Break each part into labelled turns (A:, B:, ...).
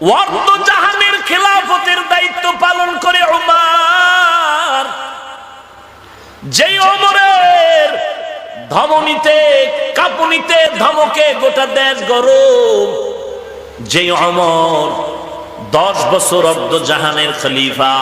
A: ওয়ার্দ জাহানের খেলাফতের দায়িত্ব পালন করে ওমর। যেই ওমরের ধমনীতে কাঁপুনিতে ধমকে গোটা দেশ গরম, যেই ওমর 10 বছর অর্ধ জাহানের খলিফা,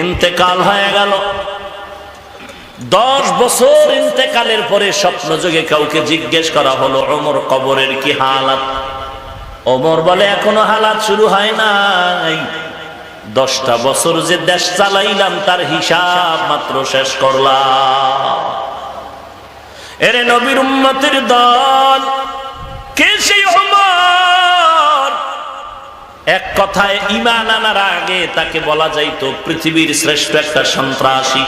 A: ইন্তেকাল হয়ে গেল। 10 বছর ইন্তেকালের পরে স্বপ্ন যোগে কাউকে জিজ্ঞেস করা হলো, ওমর কবরের কি হালাত? ওমর বলে এখনো হালাত শুরু হয় নাই, 10টা বছর যে দেশ চালাইলাম তার হিসাব মাত্র শেষ করলাম। এরে নবীর উম্মতের দল, কে সেই ওমর? এক কথায় ঈমান আনার আগে তাকে বলা যাইতো পৃথিবীর শ্রেষ্ঠ একটা সন্ত্রাসী।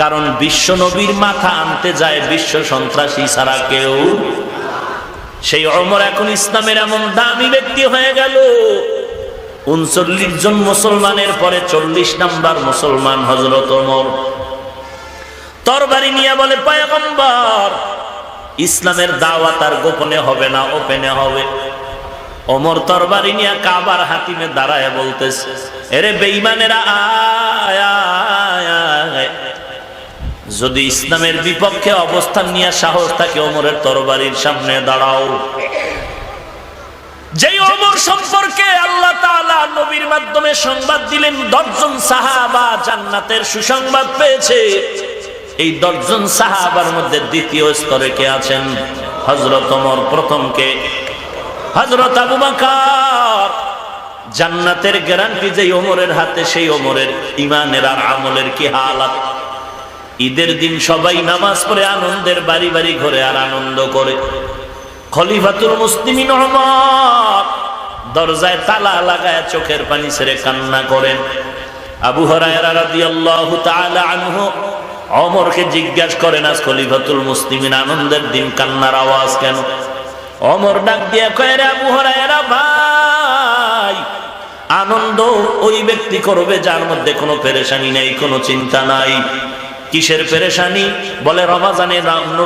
A: কারণ বিশ্ব নবীর মাথা আনতে যায় বিশ্ব সন্ত্রাসী ছাড়া কেউ। সেই ওমর এখন ইসলামের এমন দামি ব্যক্তি হয়ে গেল, 39 জন মুসলমানের পরে 40 নাম্বার মুসলমান হযরত ওমর। তরবারি নিয়ে বলে, পয়গম্বর ইসলামের দাওয়াত আর গোপনে হবে না, ওপেনে হবে। ওমর তরবারি নিয়ে কাবার হাতিমে দাঁড়ায় বলতেছে, এরে বেঈমানেরা আয় আয় আয়, যদি ইসলামের বিপক্ষে অবস্থান নিয়ে সাহস থাকে ওমরের তরবারির সামনে দাঁড়াও। যেই ওমর সম্পর্কে আল্লাহ তাআলা নবীর মাধ্যমে সংবাদ দিলেন 10 জন সাহাবা জান্নাতের সুসংবাদ পেয়েছে, এই 10 জন সাহাবার মধ্যে দ্বিতীয় স্তরে কে আছেন? হযরত ওমর। প্রথম কে? হযরত আবু বকর। জান্নাতের গ্যারান্টি যেই ওমরের হাতে, সেই ওমরের ঈমানের আর আমলের কি হালাত! ঈদের দিন সবাই নামাজ পড়ে আনন্দের বাড়ি বাড়ি ঘরে আর আনন্দ করে। খলিফাতুল মুসলিমিন ওমর দরজায় তালা লাগায় চোখের পানি ছেড়ে কান্না করেন। আবু হুরায়রা রাদিয়াল্লাহু তাআলা আনহু ওমরকে জিজ্ঞাসা করেন, আজ খলিফাতুল মুসলিমিন আনন্দের দিন কান্নার আওয়াজ কেন? ওমর ডাক দিয়ে কয়, রে আবু হুরায়রা ভাই, আনন্দ ওই ব্যক্তি করবে যার মধ্যে কোনো পেরেশানি নেই, কোনো চিন্তা নাই। কিসের পেরেশানি? বলে রমজানে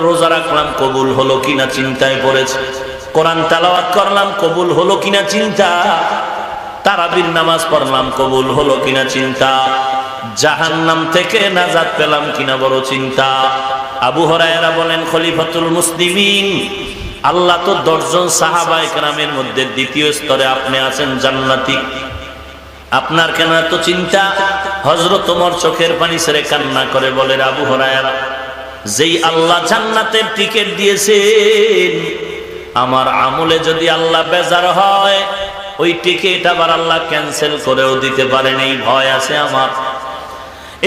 A: রোজা রাখলাম, কবুল হলো কিনা চিন্তায় পড়েছে। কোরআন তেলাওয়াত করলাম, কবুল হলো কিনা চিন্তা। তারাবির নামাজ পড়লাম, কবুল হলো কিনা চিন্তা। জাহান্নাম থেকে নাজাত পেলাম কিনা বড় চিন্তা। আবু হুরায়রা বলেন, খলিফাতুল মুসলিমিন, আল্লাহ তো 10 জন সাহাবায়ে কেরামের মধ্যে দ্বিতীয় স্তরে আপনি আছেন জান্নাতি, আপনার কেন এত চিন্তা? হযরত ওমর চোখের পানি ছেড়ে কান্না করে বলে, আবু হুরায়রা, যেই আল্লাহ জান্নাতের টিকিট দিয়েছেন, আমার আমলে যদি আল্লাহ বেজার হয়, ওই টিকিট আবার আল্লাহ ক্যান্সেল করেও দিতে পারেন, এই ভয় আছে আমার।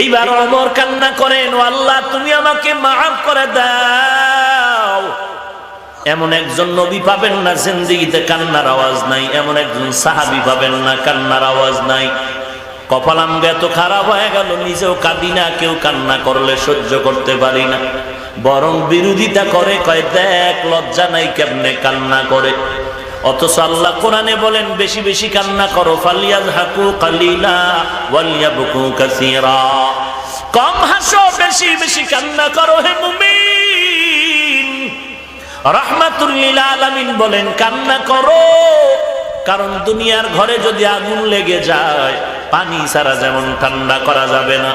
A: এইবার ওমর কান্না করেন, ও আল্লাহ, তুমি আমাকে মাফ করে দাও। এমন একজন নবী পাবেন না জিন্দেগিতে কান্নার আওয়াজ নাই, এমন একজন সাহাবী পাবেন না কান্নার আওয়াজ নাই। কপালাঙ্গ এত খারাপ হয়ে গেল, নিজেও কাঁদি না, কেউ কান্না করলে সহ্য করতে পারি না, বরং বিরোধিতা করে, কয় দেখ লজ্জা নাই কেমনে কান্না করে। অথচ আল্লাহ কোরআনে বলেন, বেশি বেশি কান্না করো, ফালিয়াযহাকু কালিলা ওয়ালিয়াবকু কাসীরা। কম হাসো, বেশি বেশি কান্না করো হে মুমিন। রাহমাতুল লিল আলামিন বলেন, কান্না করো, কারণ দুনিয়ার ঘরে যদি আগুন লেগে যায়, পানি ছাড়া যেমন ঠান্ডা করা যাবে না,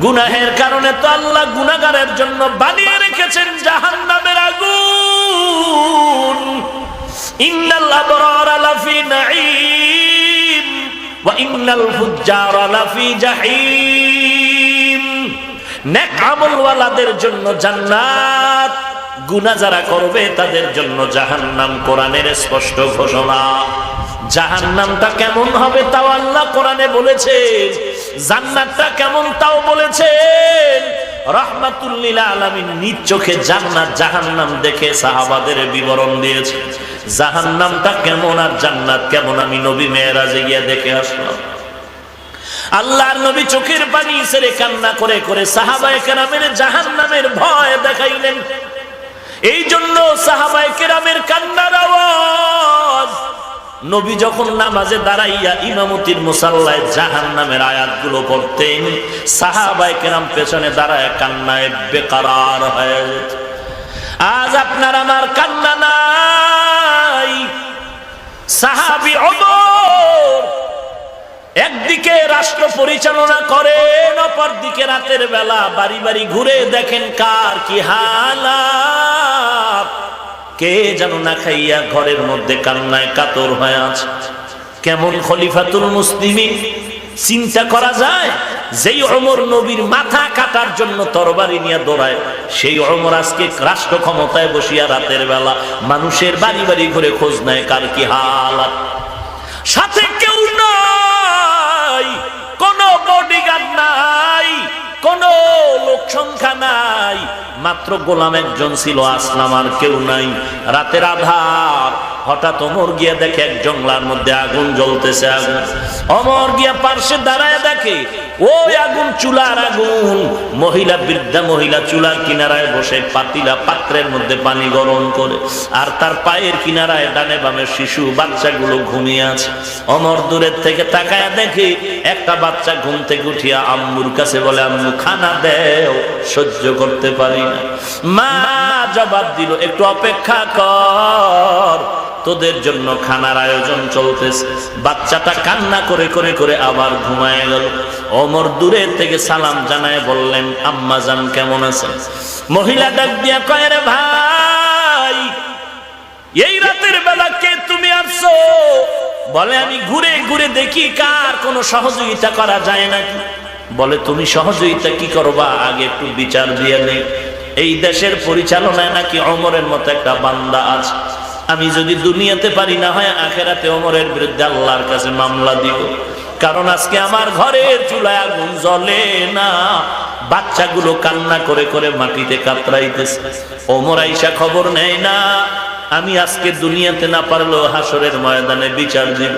A: গুনাহের কারণে তো আল্লাহ গুনাহগারের জন্য বানিয়ে রেখেছেন জাহান্নামের আগুন। ইন্নাল আবরারা লাফি নাঈম ওয়া ইন্নাল ফুজ্জারা লাফি জাহিম। নেক আমলওয়ালাদের জন্য জান্নাত, গুনাহ যারা করবে তাদের জন্য জাহান্নাম। কোরআনের স্পষ্ট ঘোষণা। জাহান্নামটা কেমন হবে তাও আল্লাহ কোরআনে বলেছেন, জান্নাতটা কেমন তাও বলেছেন। রাহমাতুল লিল আলামিন নিজ চোখে জান্নাত জাহান্নাম দেখে সাহাবাদের বিবরণ দিয়েছে। জাহান্নামটা কেমন আর জান্নাত কেমন আমি নবী মেরাজে গিয়ে দেখে আসলাম। আল্লাহর নবী চোখের পানি ছেড়ে কান্না করে করে সাহাবায়ে কেরামের জাহান্নামের ভয় দেখাইলেন। এই জন্য সাহাবায়ে কেরামের কান্নার আওয়াজ নবী যখন নামাজে দাঁড়াইয়া ইমামতির মুসাল্লায় জাহান্নামের আয়াতগুলো পড়তেন, সাহাবায়ে কেরাম পেছনে দাঁড়ায় কান্নায় বেকারার হয়ে যেত। আজ আপনার আমার কান্না নাই। সাহাবী ওমর একদিকে রাষ্ট্র পরিচালনা করেন, অপরদিকে রাতের বেলা বাড়ি বাড়ি ঘুরে দেখেন কার কি হালাত। কে যেন না খাইয়া ঘরের মধ্যে কান্নায় কাতর হয়ে আছে। কেমন খলিফাতুল মুসলিমিন চিন্তা করা যায়? যেই ওমর নবীর মাথা কাটার জন্য তরবারি নিয়ে দৌড়ায়, সেই ওমর আজকে রাষ্ট্র ক্ষমতায় বসিয়া রাতের বেলা মানুষের বাড়ি বাড়ি ঘুরে খোঁজ নেয় কার কি হালাত। সাথে কেউ নাই, কোন বডিগার্ড নাই, কোন লোক সংখ্যা নাই, মাত্র গোলাম একজন ছিল আসলাম, আর কেউ নাই। রাতের আধার, হঠাৎ ওমর গিয়া দেখে এক জংলার মধ্যে আগুন জ্বলতেছে। আগুন, ওমর গিয়া পার্শ্বে দাঁড়ায় দেখে ওই আগুন চুলার আগুন। মহিলা, বৃদ্ধা মহিলা চুলার কিনারায় বসে পাতিলা পাত্রের মধ্যে পানি গরম করে, আর তার পায়ের কিনারায় ডানে বামে শিশু বাচ্চাগুলো ঘুমিয়ে আছে। ওমর দূরের থেকে তাকায় দেখে একটা বাচ্চা ঘুম থেকে উঠিয়া আম্মুর কাছে বলে, আম্মু খানা দেও, সহ্য করতে পারি না। মা জবাব দিল, একটু অপেক্ষা কর, তোদের জন্য খানার আয়োজন চলতেছে। বাচ্চাটা কান্না করে করে করে আবার ঘুমায় গেল। ওমর দূরের থেকে সালাম জানায় বললেন, আম্মা জান কেমন আছেন? মহিলা ডাক দিয়া কয়, রে ভাই, এই রাতের বেলা কে তুমি আসছো? বলে, আমি ঘুরে ঘুরে দেখি কার কোনো সহযোগিতা করা যায় নাকি। বলে, তুমি সহযোগিতা কি করবা? আগে একটু বিচার দিয়ে নেই। এই দেশের পরিচালনায় নাকি ওমরের মতো একটা বান্দা আছে। আমি যদি দুনিয়াতে পারি, না হয় আখেরাতে ওমরের বিরুদ্ধে আল্লাহর কাছে মামলা দিব। কারণ আজকে আমার ঘরের চুলায় আগুন জ্বলে না, বাচ্চাগুলো কান্না করে করে মাটিতে কাতরাইতেছে। ওমর আইসা খবর নেয় না। আমি আজকে দুনিয়াতে না পারলেও হাসরের ময়দানে বিচার দিব।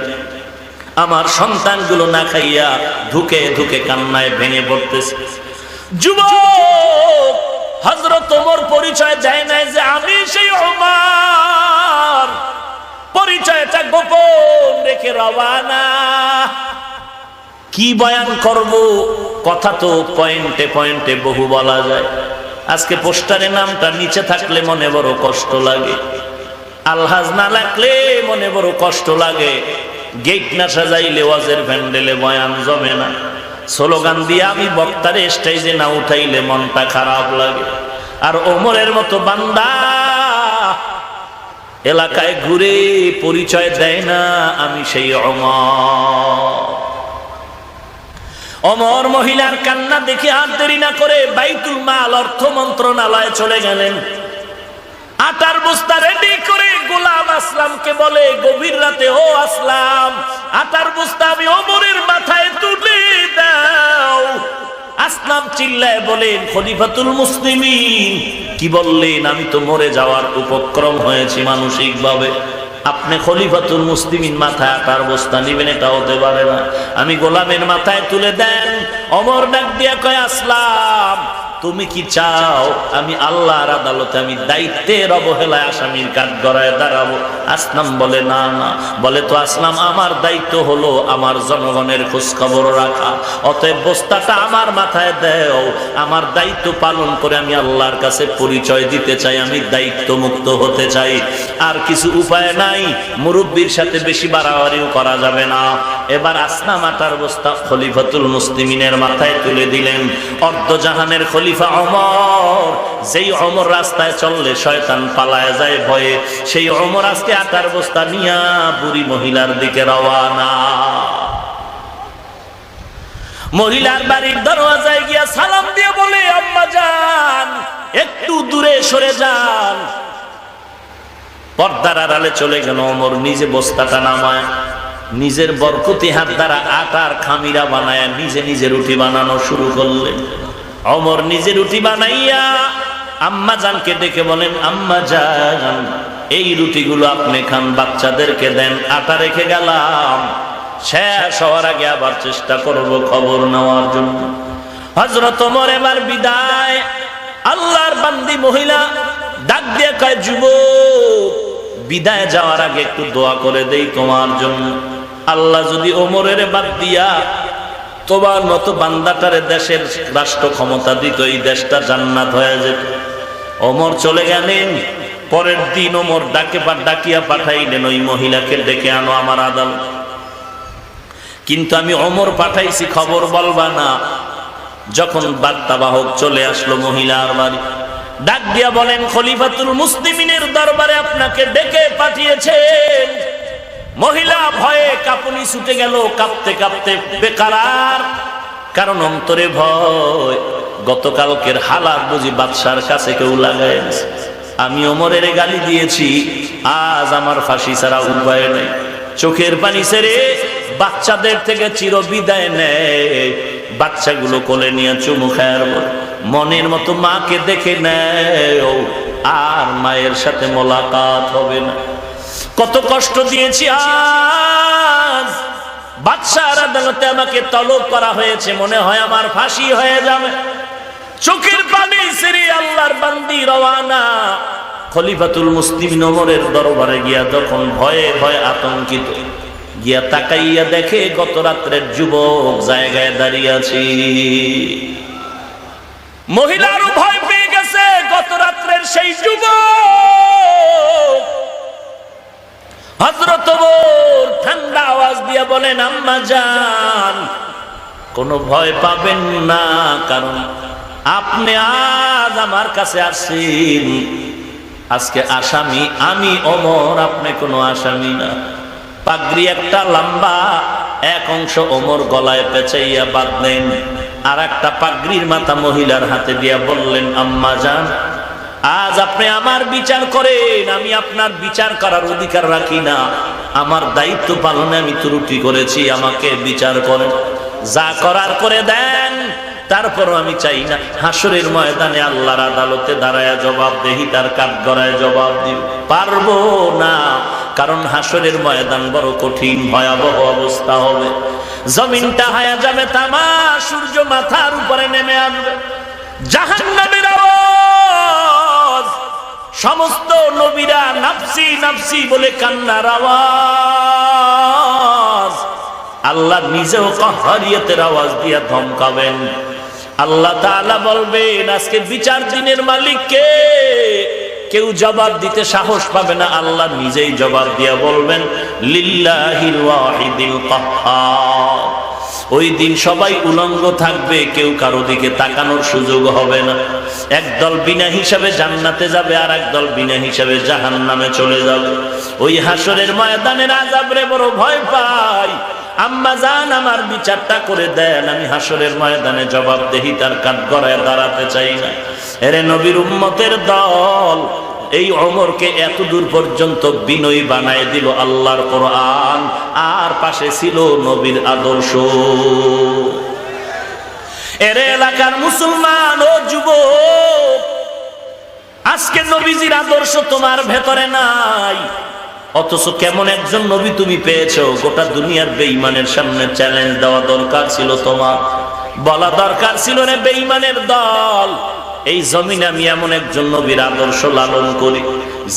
A: আমার সন্তানগুলো না খাইয়া ধুকে ধুকে কান্নায় ভেঙে পড়তেছে। যুবক হযরত ওমর পরিচয় দেয় নাই যে আমি সেই ওমর, পরিচয়টা গোপন রেখে রওয়ানা। কি বয়ান করব? কথা তো পয়েন্টে পয়েন্টে বহু বলা যায়। আজকে পোস্টারে নামটা নিচে থাকলে মনে বড় কষ্ট লাগে, আলহাজ না লাগলে মনে বড় কষ্ট লাগে, গেট না সাজাইলে ওয়াজের প্যান্ডেলে বয়ান জমে না, স্লোগান দিয়ে আমি বক্তারে স্টেজে না উঠাইলে মনটা খারাপ লাগে। আর ওমরের মতো বান্দা এলাকায় ঘুরে পরিচয় দেয় না আমি সেই ওমর। ওমর মহিলার কান্না দেখে আর দেরি না করে বাইতুল মাল অর্থ মন্ত্রণালয়ে চলে গেলেন। আটার বস্তা রেডি করে গোলাম আসলামকে বলে, গভীর রাতে, ও আসলাম, আটার বস্তা আমি ওমরের মাথায় তুলে দাও। আসলাম চিল্লায় বলেন, খলিফাতুল মুসলিমিন কি বললেন? আমি তো মরে যাওয়ার উপক্রম হয়েছি মানসিক ভাবে, আপনি খলিফাতুল মুসলিমিন মাথায় আটার বস্তা নিবেন? এটা হতে পারে না। আমি গোলামের মাথায় তুলে দেন। ওমর ডাক দিয়া কয়, আসলাম, তুমি কি চাও আমি আল্লাহর আদালতে আমি দায়িত্বের অবহেলায় আসামির কাঠ গড়ায় দাঁড়াবো? আসলাম বলে, না না। বলে, তো আসলাম, আমার দায়িত্ব হলো আমার জনগণের খোঁজ খবর রাখা, অতএব বস্তাটা আমার মাথায় দেও। আমার দায়িত্ব পালন করে আমি আল্লাহর কাছে পরিচয় দিতে চাই, আমি দায়িত্ব মুক্ত হতে চাই। আর কিছু উপায় নাই, মুরব্বীর সাথে বেশি বাড়াবাড়িও করা যাবে না। এবার আসলাম আটার বস্তা খলিফাতুল মুসলিমিনের মাথায় তুলে দিলেন। অর্ধজাহানের খলিফা ওমর, যেই ওমর রাস্তায় চললে শয়তান পালায় যায় ভয়ে, সেই ওমর আজকে আটার বস্তা নিয়া বুড়ি মহিলার দিকে রওয়ানা। মহিলার বাড়ির দরওয়াজায় গিয়া সালাম দিয়ে বলে, আম্মা জান একটু দূরে সরে যান। পর্দার আড়ালে চলে গেল। ওমর নিজে বস্তাটা নামায় নিজের বরকতি হাত দ্বারা আটার খামিরা বানায় নিজে নিজে রুটি বানানো শুরু করলেন। ওমর নিজে রুটি বানাইয়া আম্মা জানকে ডেকে বলেন, আম্মা জান এই রুটিগুলো আপনি খান, বাচ্চাদেরকে দেন। আটা রেখে গেলাম, শেষ হওয়ার আগে আবার চেষ্টা করব খবর নেওয়ার জন্য। হযরত ওমর এবার বিদায়। আল্লাহর বান্দি মহিলা ডাক দিয়ে কয়, যুবক বিদায় যাওয়ার আগে একটু দোয়া করে দেই তোমার জন্য। আল্লাহ যদি ওমরের বাদ দিয়া তোমার মতো বান্দাটারে দেশের রাষ্ট্র ক্ষমতা দিত, এই দেশটা জান্নাত হয়ে যেত। ওমর চলে গেলেন। পরের দিন ওমর ডাকিয়া পাঠাইলেন, ওই মহিলাকে ডেকে আনো আমার আদালত। কিন্তু আমি ওমর পাঠাইছি, খবর বলবা না। যখন বার্তাবাহক চলে আসলো মহিলার বাড়ি, ডাক দিয়া বলেন, খলিফাতুল মুসলিমিনের দরবারে আপনাকে ডেকে পাঠিয়েছেন। মহিলা ভয়ে কাঁপুনি ছুটে গেল, কাঁপতে কাঁপতে বেকারার, কারণ অন্তরে ভয়। গতকালকের হালাত বুঝি বাদশার কাছে কেউ লাগায়, আমি ওমরের গালি দিয়েছি, আজ আমার ফাঁসি ছাড়া উপায় নেই। চোখের পানি ছেড়ে বাচ্চাদের থেকে চির বিদায় নেয়, বাচ্চাগুলো কোলে নিয়ে চুমু খায়, মনের মতো মাকে দেখে নেয়, আর মায়ের সাথে মোলাকাত হবে না। কত কষ্ট দিয়েছি, আজ বাদশার আদালতে আমাকে তলব করা হয়েছে, মনে হয় আমার ফাঁসি হয়ে যাবে। চোখের পানি ছেড়ে আল্লাহর বান্দি রওয়ানা। খলিফাতুল মুসলিমিন ওমরের দরবারে গিয়া তখন ভয়ে ভয়ে আতঙ্কিত, গিয়া তাকাইয়া দেখে গত রাত্রের যুবক জায়গায় দাঁড়িয়ে আছে। মহিলারও ভয় পেয়ে গেছে, গত রাত্রের সেই যুবক। হযরত ওমর ঠান্ডা আওয়াজ দিয়া বলেন, আম্মা জান, কোনো ভয় পাবেন না, কারণ আপনি আজ আমার কাছে আসছেন। আজকে আসামি আমি ওমর, আপনি কোনো আসামি না। পাগড়ি একটা লম্বা, এক অংশ ওমর গলায় পেঁচাইয়া বাঁধলেন, আর একটা পাগড়ির মাথা মহিলার হাতে দিয়া বললেন, আম্মা জান, আজ আপনি আমার বিচার করেন, আমি আপনার বিচার করার অধিকার রাখি না। আমার দায়িত্ব পালনে আমি ত্রুটি করেছি, আমাকে বিচার করেন, যা করার করে দেন। তারপরও আমি চাই না হাসরের ময়দানে আল্লাহর আদালতে দাঁড়ায় জবাবদেহি, তার কাঠগড়ায় জবাব দিব, পারবো না। কারণ হাসরের ময়দান বড় কঠিন, ভয়াবহ অবস্থা হবে। জমিনটা হয়ে যাবে তামা, সূর্য মাথার উপরে নেমে আসবে, জাহান্নামের আওয়াজ, সমস্ত নবীরা নাফসি নাফসি বলে কান্নার আওয়াজ। আল্লাহ নিজেও কাহরিয়তের আওয়াজ দিয়া ধমকাবেন। আল্লাহ তাআলা বলবেন, আজকে বিচার দিনের মালিক কে? কেউ জবাব দিতে সাহস পাবে না, আল্লাহ নিজেই জবাব দিয়া বলবেন, লিল্লাহিল ওয়াহিদিল কাহ্হার। ওই দিন সবাই উলঙ্গ থাকবে, কেউ কারো দিকে তাকানোর সুযোগ হবে না। একদল বিনা হিসাবে জান্নাতে যাবে, আর একদল বিনা হিসাবে জাহান্নামে চলে যাবে। ওই হাসরের ময়দানের আযাবরে বড় ভয় পাই। আম্মা জান, আমার বিচারটা করে দেন, আমি হাসরের ময়দানে জবাবদেহিতার কাঠগড়ায় দাঁড়াতে চাই না। এরে নবীর উম্মতের দল, এই ওমরকে এত দূর পর্যন্ত বিনয়ী বানায় দিল আল্লাহর কোরআন, আর পাশে ছিল নবীর আদর্শ। এর এলাকার মুসলমান ও যুবক, আজকে নবীজির আদর্শ তোমার ভেতরে নাই, অথচ কেমন একজন নবী তুমি পেয়েছো। গোটা দুনিয়ার বেঈমানের সামনে চ্যালেঞ্জ দেওয়া দরকার ছিল, তোমার বলা দরকার ছিল, রে বেঈমানের দল, এই জমিনে আমি এমন একজন নবীর আদর্শ লালন করি,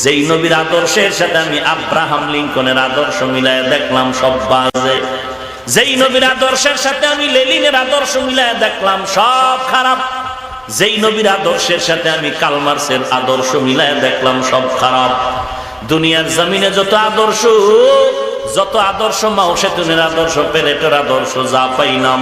A: যেই নবীর আদর্শের সাথে আমি আব্রাহাম লিঙ্কনের আদর্শ মিলায় দেখলাম সব বাজে। যেই নবীর আদর্শের সাথে আমি লেনিনের আদর্শ মিলায় দেখলাম সব খারাপ। যেই নবীর আদর্শের সাথে আমি কার্ল মার্ক্সের আদর্শ মিলায় দেখলাম সব খারাপ। দুনিয়ার জমিনে যত আদর্শ মাও সেতুনের আদর্শ, পেলেটের আদর্শ যা পাইলাম,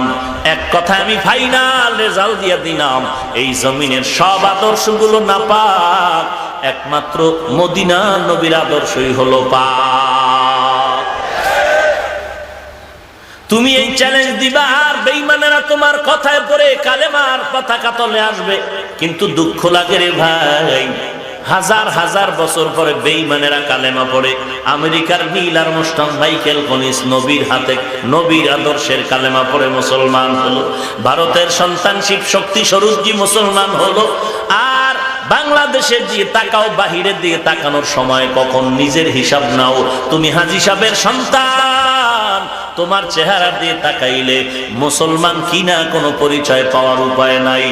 A: এক কথা আমি ফাইনাল রেজাল্ট দিয়ে দিলাম, এই জমিনের সব আদর্শগুলো নাপাক, একমাত্র মদিনা নবীর আদর্শই হলো পাক। তুমি এই চ্যালেঞ্জ দিবা, আর বেঈমানেরা তোমার কথায় পড়ে কালেমার পতাকা তলে আসবে। কিন্তু দুঃখ লাগে রে ভাই, হাজার হাজার বছর পরে বেঈমানেরা কালেমা পড়ে। আমেরিকার নীল আর্মস্ট্রং, মাইকেল কনিস নবীর হাতে নবীর আদর্শের কালেমা পড়ে মুসলমান হলো। ভারতের সন্তান শিব শক্তি স্বরূপজি মুসলমান হলো। আর বাংলাদেশের দিয়ে তাকাও, বাহিরের দিয়ে তাকানোর সময় কখন নিজের হিসাব নাও। তুমি হাজী সাহেবের সন্তান, তোমার চেহারা দিয়ে তাকাইলে মুসলমান কিনা কোনো পরিচয় পাওয়ার উপায় নাই।